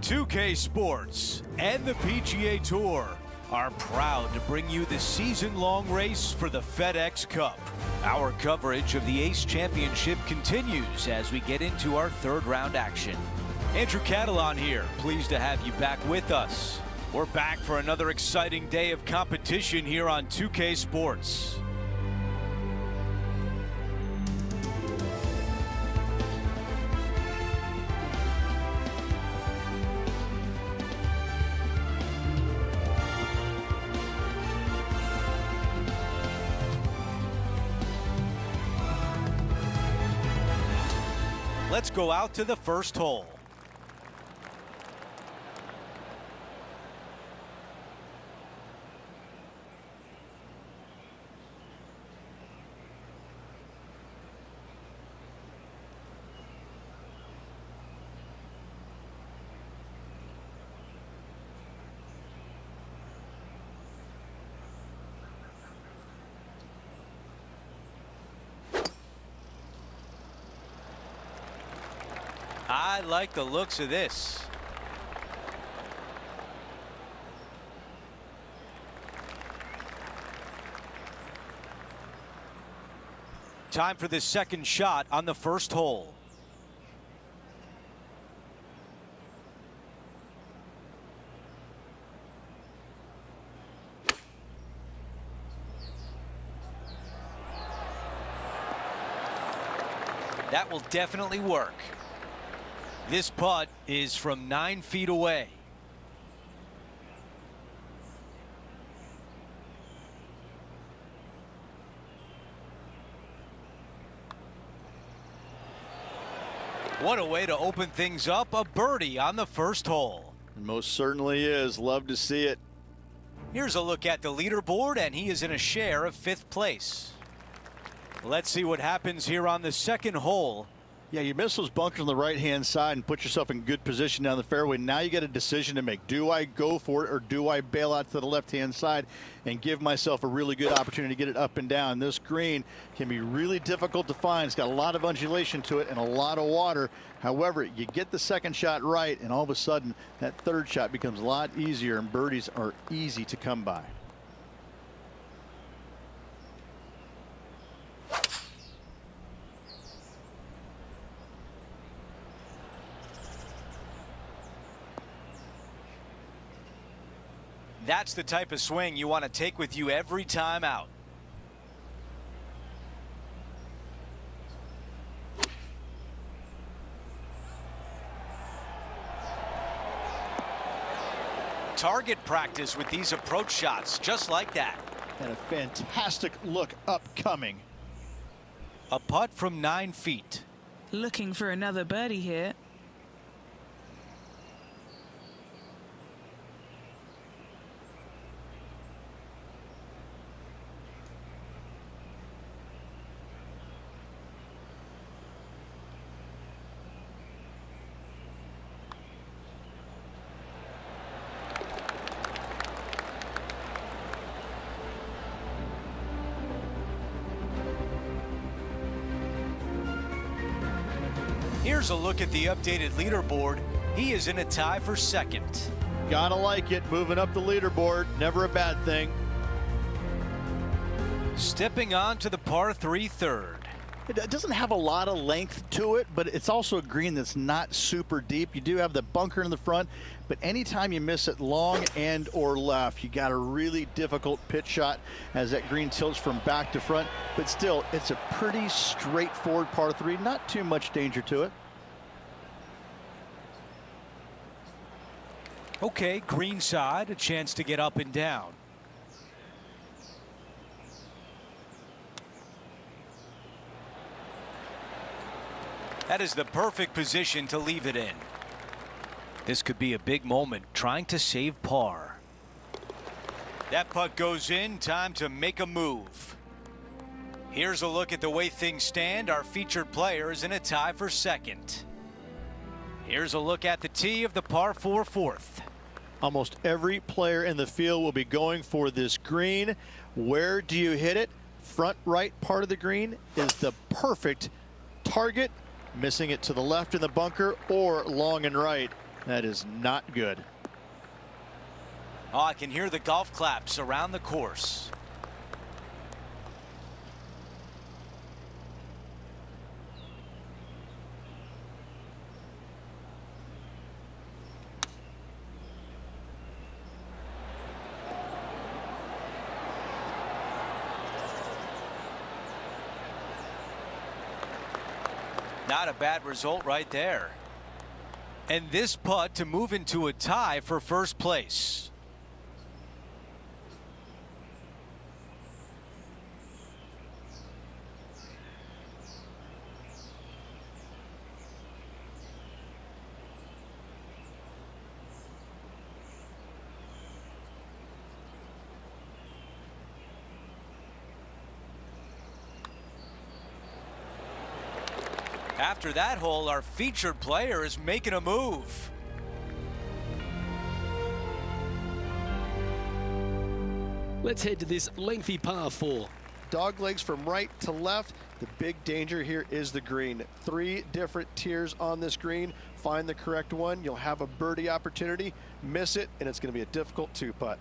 2K Sports and the PGA Tour are proud to bring you the season-long race for the FedEx Cup. Our coverage of the Ace Championship continues as we get into our third round action. Andrew Catalon here, pleased to have you back with us. We're back for another exciting day of competition here on 2K Sports. Let's go out to the first hole. I like the looks of this. Time for the second shot on the first hole. That will definitely work. This putt is from 9 feet away. What a way to open things up. A birdie on the first hole. Most certainly is. Love to see it. Here's a look at the leaderboard, and he is in a share of 5th place. Let's see what happens here on the second hole. Yeah, you miss those bunkers on the right-hand side and put yourself in good position down the fairway. Now you got a decision to make. Do I go for it or do I bail out to the left-hand side and give myself a really good opportunity to get it up and down? This green can be really difficult to find. It's got a lot of undulation to it and a lot of water. However, you get the second shot right, and all of a sudden that third shot becomes a lot easier, and birdies are easy to come by. That's the type of swing you want to take with you every time out. Target practice with these approach shots, just like that. And a fantastic look upcoming. A putt from 9 feet. Looking for another birdie here. Here's a look at the updated leaderboard. He is in a tie for second. Gotta like it, moving up the leaderboard, never a bad thing. Stepping on to the par 3 third. It doesn't have a lot of length to it, but it's also a green that's not super deep. You do have the bunker in the front, but anytime you miss it long and or left, you got a really difficult pitch shot as that green tilts from back to front. But still, it's a pretty straightforward par 3, not too much danger to it. Okay, green side, a chance to get up and down. That is the perfect position to leave it in. This could be a big moment, trying to save par. That putt goes in, time to make a move. Here's a look at the way things stand. Our featured player is in a tie for second. Here's a look at the tee of the par 4 fourth. Almost every player in the field will be going for this green. Where do you hit it? Front right part of the green is the perfect target. Missing it to the left in the bunker or long and right That is not good. Oh, I can hear the golf claps around the course. Not a bad result right there. And this putt to move into a tie for first place. After that hole, our featured player is making a move. Let's head to this lengthy par 4. Dog legs from right to left. The big danger here is the green. 3 different tiers on this green. Find the correct one. You'll have a birdie opportunity. Miss it, and it's going to be a difficult 2-putt.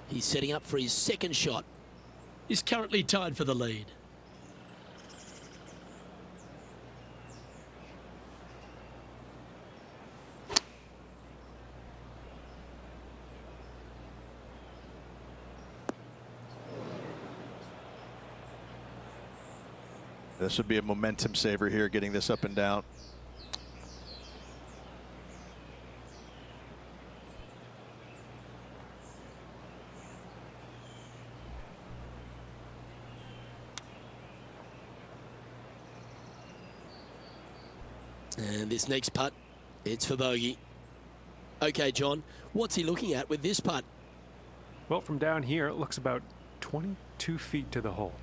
He's setting up for his second shot. He's currently tied for the lead. This would be a momentum saver here, getting this up and down. And this next putt, it's for bogey. Okay, John, what's he looking at with this putt? Well, from down here, it looks about 22 feet to the hole.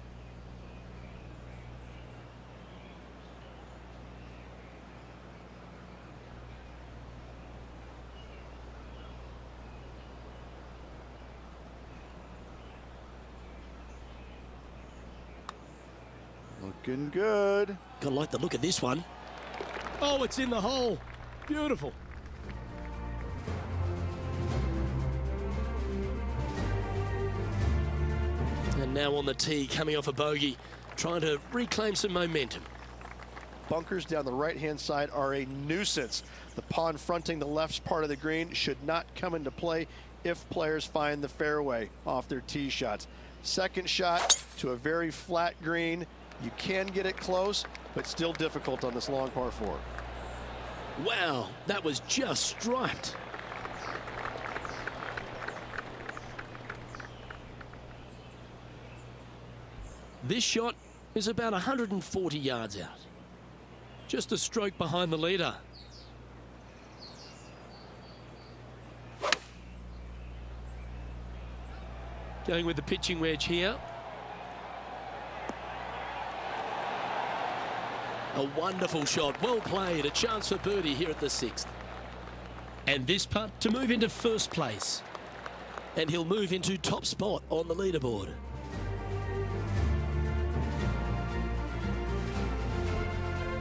Looking good. Gotta like the look of this one. Oh, it's in the hole. Beautiful. And now on the tee, coming off a bogey, trying to reclaim some momentum. Bunkers down the right-hand side are a nuisance. The pond fronting the left part of the green should not come into play if players find the fairway off their tee shots. Second shot to a very flat green. You can get it close, but still difficult on this long par 4. Wow, that was just striped. This shot is about 140 yards out. Just a stroke behind the leader. Going with the pitching wedge here. A wonderful shot, well played, a chance for birdie here at the 6th. And this putt to move into first place. And he'll move into top spot on the leaderboard.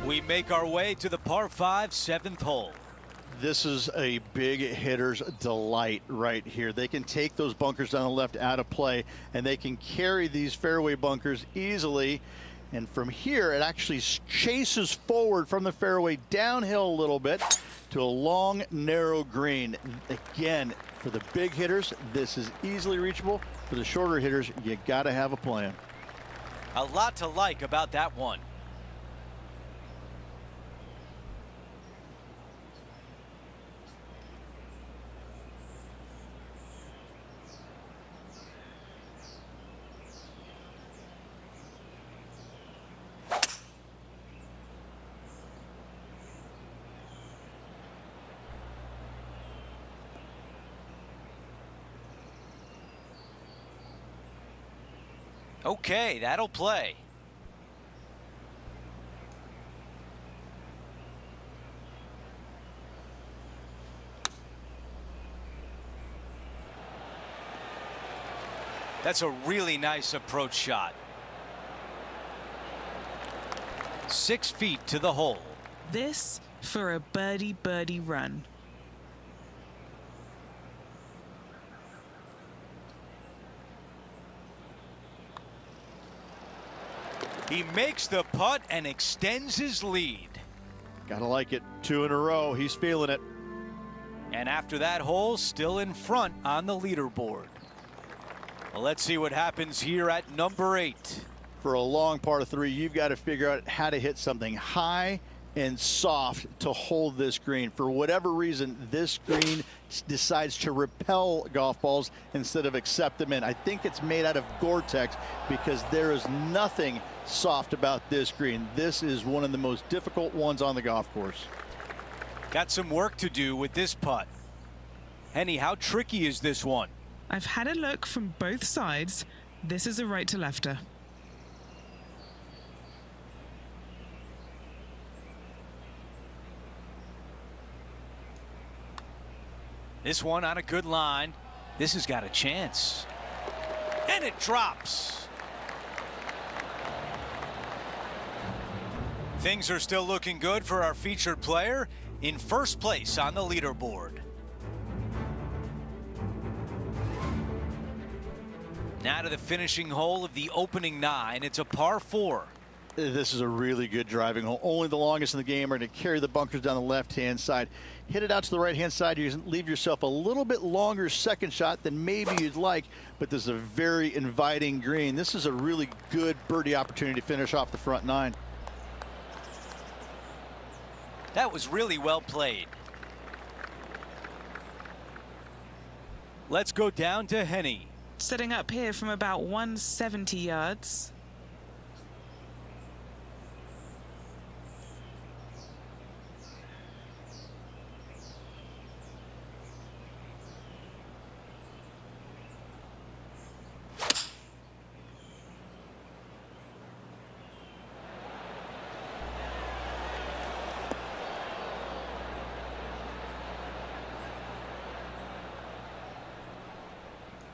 We make our way to the par 5 7th hole. This is a big hitter's delight right here. They can take those bunkers down the left out of play, and they can carry these fairway bunkers easily. And from here, it actually chases forward from the fairway downhill a little bit to a long, narrow green. Again, for the big hitters, this is easily reachable. For the shorter hitters, you got to have a plan. A lot to like about that one. Okay, that'll play. That's a really nice approach shot. 6 feet to the hole. This for a birdie run. He makes the putt and extends his lead. Gotta like it. 2 in a row. He's feeling it. And after that hole, still in front on the leaderboard. Well, let's see what happens here at number 8. For a long par 3, you've got to figure out how to hit something high and soft to hold this green. For whatever reason, this green decides to repel golf balls instead of accept them in. I think it's made out of Gore-Tex because there is nothing soft about this green. This is one of the most difficult ones on the golf course. Got some work to do with this putt. Henny, how tricky is this one? I've had a look from both sides. This is a right to lefter. This one on a good line. This has got a chance. And it drops. Things are still looking good for our featured player in first place on the leaderboard. Now to the finishing hole of the opening 9. It's a par 4. This is a really good driving hole. Only the longest in the game are to carry the bunkers down the left-hand side. Hit it out to the right-hand side. You leave yourself a little bit longer second shot than maybe you'd like, but this is a very inviting green. This is a really good birdie opportunity to finish off the front 9. That was really well played. Let's go down to Henny. Setting up here from about 170 yards.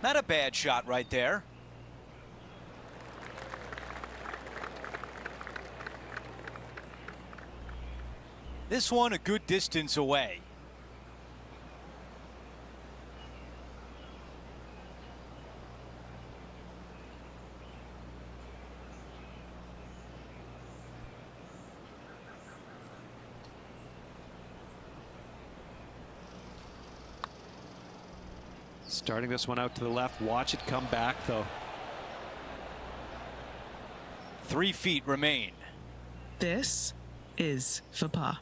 Not a bad shot right there. This one a good distance away. Starting this one out to the left. Watch it come back, though. 3 feet remain. This is for par.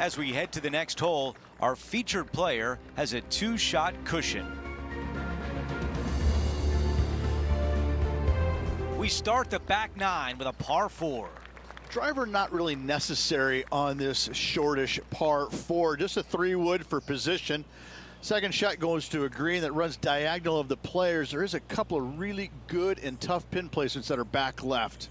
As we head to the next hole, our featured player has a 2-shot cushion. We start the back 9 with a par 4. Driver not really necessary on this shortish par 4. Just a 3-wood for position. Second shot goes to a green that runs diagonal of the players. There is a couple of really good and tough pin placements that are back left.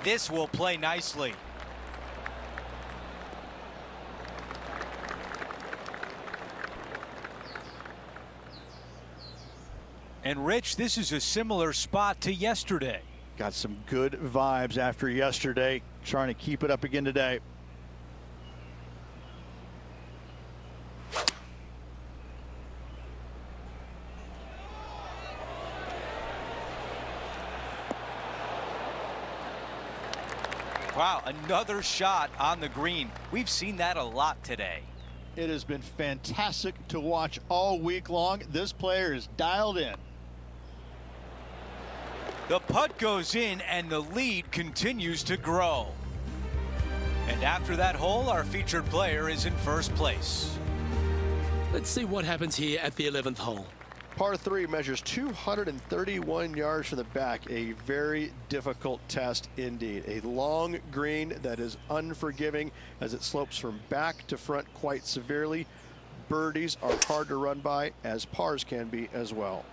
This will play nicely. And Rich, this is a similar spot to yesterday. Got some good vibes after yesterday. Trying to keep it up again today. Wow, another shot on the green. We've seen that a lot today. It has been fantastic to watch all week long. This player is dialed in. The putt goes in and the lead continues to grow. And after that hole, our featured player is in first place. Let's see what happens here at the 11th hole. Par 3 measures 231 yards from the back. A very difficult test indeed. A long green that is unforgiving as it slopes from back to front quite severely. Birdies are hard to run by, as pars can be as well.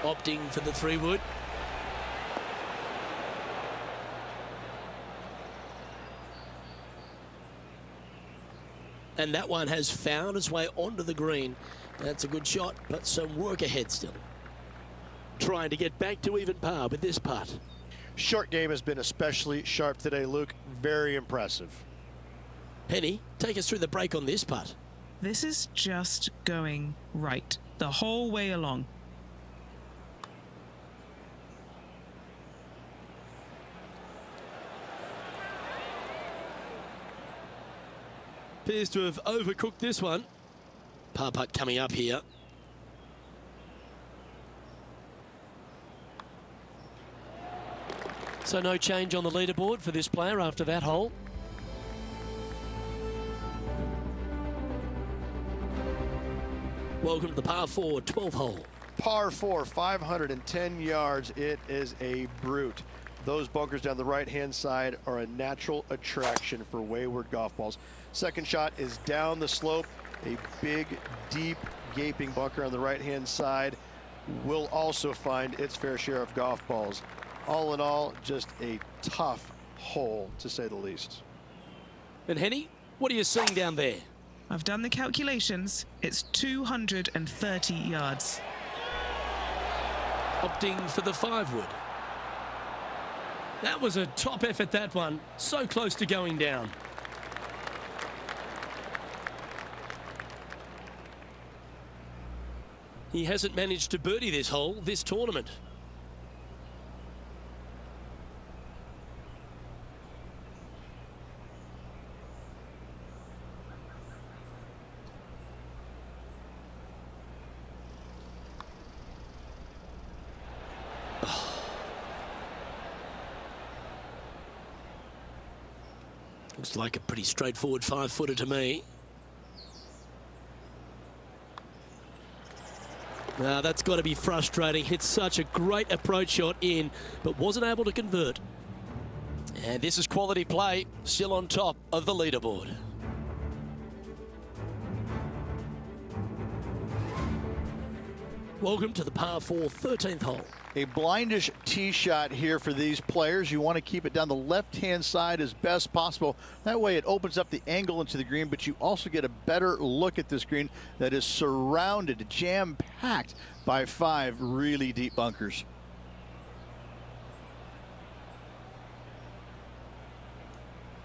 Opting for the 3-wood. And that one has found its way onto the green. That's a good shot, but some work ahead still. Trying to get back to even par with this putt. Short game has been especially sharp today, Luke. Very impressive. Penny, take us through the break on this putt. This is just going right the whole way along. Appears to have overcooked this one. Par putt coming up here. So no change on the leaderboard for this player after that hole. Welcome to the par 4 12th hole. Par 4, 510 yards. It is a brute. Those bunkers down the right-hand side are a natural attraction for wayward golf balls. Second shot is down the slope. A big, deep, gaping bunker on the right-hand side will also find its fair share of golf balls. All in all, just a tough hole, to say the least. And Henny, what are you seeing down there? I've done the calculations. It's 230 yards. Opting for the 5-wood. That was a top effort, that one. So close to going down. He hasn't managed to birdie this hole this tournament. Looks like a pretty straightforward 5-footer to me. Now that's got to be frustrating. Hit such a great approach shot in, but wasn't able to convert. And this is quality play, still on top of the leaderboard. Welcome to the par 4 13th hole. A blindish tee shot here for these players. You want to keep it down the left-hand side as best possible. That way it opens up the angle into the green, but you also get a better look at this green that is surrounded, jam-packed by 5 really deep bunkers.